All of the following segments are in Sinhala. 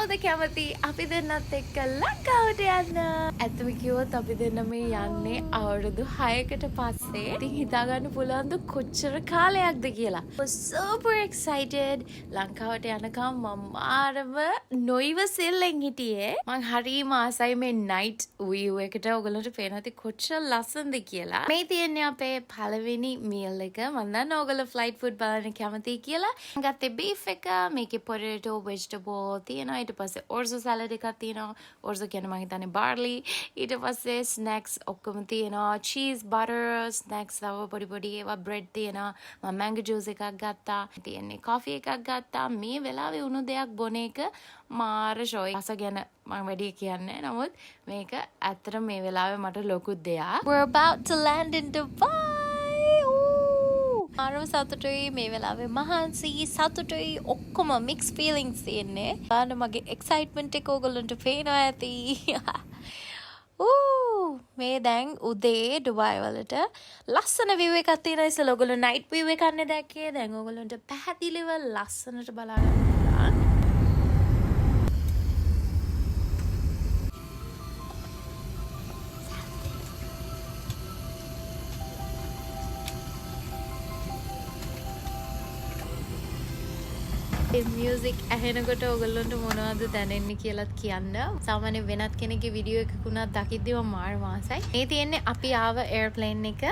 කවුද කැමති අපි දෙන්නත් එක්ක ලංකාවට යන්න? ඇත්තම කිව්වොත් අපි දෙන්න මේ යන්නේ අවුරුදු 6කට පස්සේ. ඉතින් හිතා ගන්න පුළුවන්ද කොච්චර කාලයක්ද කියලා. Super excited. ලංකාවට යනකම් මම මාරම නොයිවසිල්ලෙන් හිටියේ. මං හරිම ආසයි මේ night view එකට. ඔයගොල්ලන්ට පේනවා ඇති කොච්චර ලස්සනද කියලා. මේ තියෙන්නේ අපේ පළවෙනි meal එක. මම දන්නවා ඔයගොල්ලෝ flight food බලන්න කැමතියි කියලා. මම ගත්තේ beef එක, මේකේ potato, vegetable තියෙනවා. ඊට පස්සේ orzo salad එකක් තියෙනවා. orzo කියන්නේ මම හිතන්නේ barley. ඊට පස්සේ snacks ඔක්කොම තියෙනවා. cheese, butter, snacks තව පොඩි පොඩි ඒවා bread තියෙනවා. මම mango juice එකක් ගත්තා. තියෙන්නේ coffee එකක් ගත්තා. මේ වෙලාවේ උණු දෙයක් බොන එක මාර ෂෝයි. රස ගැන මම වැඩි කියන්නේ. නමුත් මේක ඇත්තට මේ වෙලාවේ මට ලොකු දෙයක්. We're about to land in Dubai. මාරම සතුටුයි මේ වෙලාවේ මහන්සි සතුටුයි ඔක්කොම mixed feelings තියෙන්නේ. බලන්න මගේ excitement එක ඔයගොල්ලන්ට පේනවා ඇති. මේ දැන් උදේ ඩුබායි වලට ලස්සන view එකක් තියෙනවා. ඉතින් ඔයගොල්ලෝ night view එකක් නේ දැක්කේ. දැන් ඔයගොල්ලන්ට පැහැදිලිව ලස්සනට බලා ගන්න පුළුවන්. මියුසික් ඇහෙනකොට ඔයගොල්ලන්ට මොනවද දැනෙන්නේ කියලාත් කියන්න. සාමාන්‍ය වෙනත් කෙනෙක්ගේ වීඩියෝ එකක් උනත් දකිද්දි මම මාර මාසයි. මේ තියෙන්නේ අපි ආව එයාර්ප්ලේන් එක.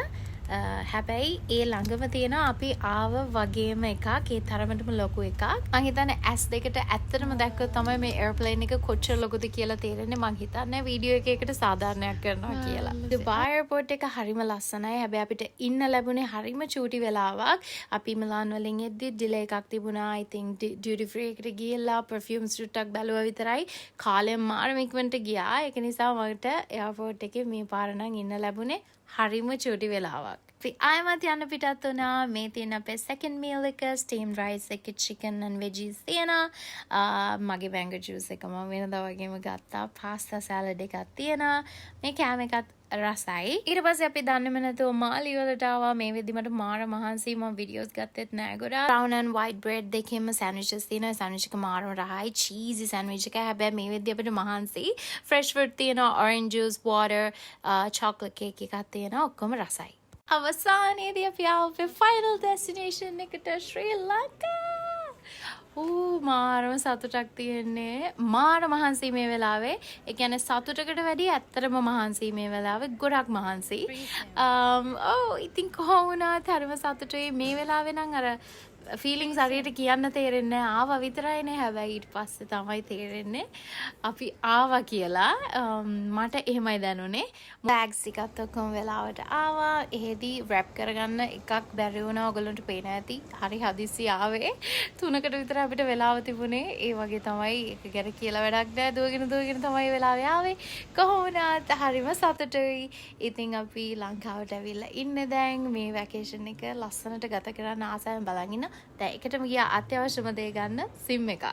හැබැයි ඒ ළඟම තියෙන අපි ආව වගේම එකක්. ඒ තරමටම ලොකු එකක්. මං හිතන්නේ S2කට ඇත්තටම දැක්කොත් තමයි මේ එයාර්ප්ලේන් එක කොච්චර ලොකුද කියලා තේරෙන්නේ. මං හිතන්නේ වීඩියෝ එකකට සාධාරණයක් කරනවා කියලා. ඩුබායි එයාර්පෝර්ට් එක හරිම ලස්සනයි. හැබැයි අපිට ඉන්න ලැබුණේ හරිම චූටි වෙලාවක්. අපි මිලාන් වලින් එද්දි ඩිලේ එකක් තිබුණා. I think duty free එකට ගිහලා perfumes ටුට්ටක් බැලුවා විතරයි. කාලෙ මාරම ඉක්මනට ගියා. ඒක නිසා මට එයාර්පෝර්ට් එකේ මේ පාර නම් ඉන්න ලැබුණේ හරිම චූටි වෙලාවක්. අපි ආයමත් යන්න පිටත් වුණා. මේ තියෙන අපේ second meal එක steamed rice එක chicken and veggies තියෙනවා. මගේ mango juice එක මම වෙනදා වගේම ගත්තා. pasta salad එකක් තියෙනවා. මේ කෑම එකත් රසයි. ඊට පස්සේ අපි දන්නේම නැතුව මාලි වලට ආවා. මේ වෙද්දි මට මාර මහන්සි. මම videos ගත්තෙත් නෑ ගොඩාක්. brown and white bread දෙකෙම sandwiches තියෙනවා. sandwich එක මාරම රහයි. cheesy sandwich එක. හැබැයි මේ වෙද්දි අපිට මහන්සි. fresh fruit තියෙනවා. orange juice, water, chocolate cake එකක් තියෙනවා. ඔක්කොම රසයි. අවසානයේදී අපි ආවේ final destination එකට ශ්‍රී ලංකා. මාරම සතුටක් තියෙන්නේ. මාර මහන්සි මේ වෙලාවේ. ඒ කියන්නේ සතුටකට වැඩිය ඇත්තටම මහන්සි මේ වෙලාවේ. ගොඩක් මහන්සි. ඉතින් කොහොම වුණත් හරිම සතුටුයි මේ වෙලාවේ නම් අර feelings හරියට කියන්න තේරෙන්නේ නැහැ. ආවා විතරයිනේ. හැබැයි ඊට පස්සේ තමයි තේරෙන්නේ අපි ආවා කියලා. මට එහෙමයි දැනුනේ. bags ටිකත් ඔක්කොම වෙලාවට ආවා. එහෙදි wrap කරගන්න එකක් බැරි වුණා. ඔයගොල්ලන්ට පේන ඇති. හරි හදිස්සි ආවේ. 3කට විතර අපිට වෙලාව තිබුණේ. ඒ වගේ තමයි එක ගැන කියලා වැඩක් නැහැ. දුවගෙන තමයි වෙලාවේ ආවේ. කොහොම වුණත් හරිම සතුටුයි. ඉතින් අපි ලංකාවට ඇවිල්ලා ඉන්නේ දැන්. මේ වැකේෂන් එක ලස්සනට ගත කරන්න ආසයෙන් බලන් ඉන්න. දැන් එකටම ගියා අත්‍යවශ්‍යම දේ ගන්න SIM එකක්.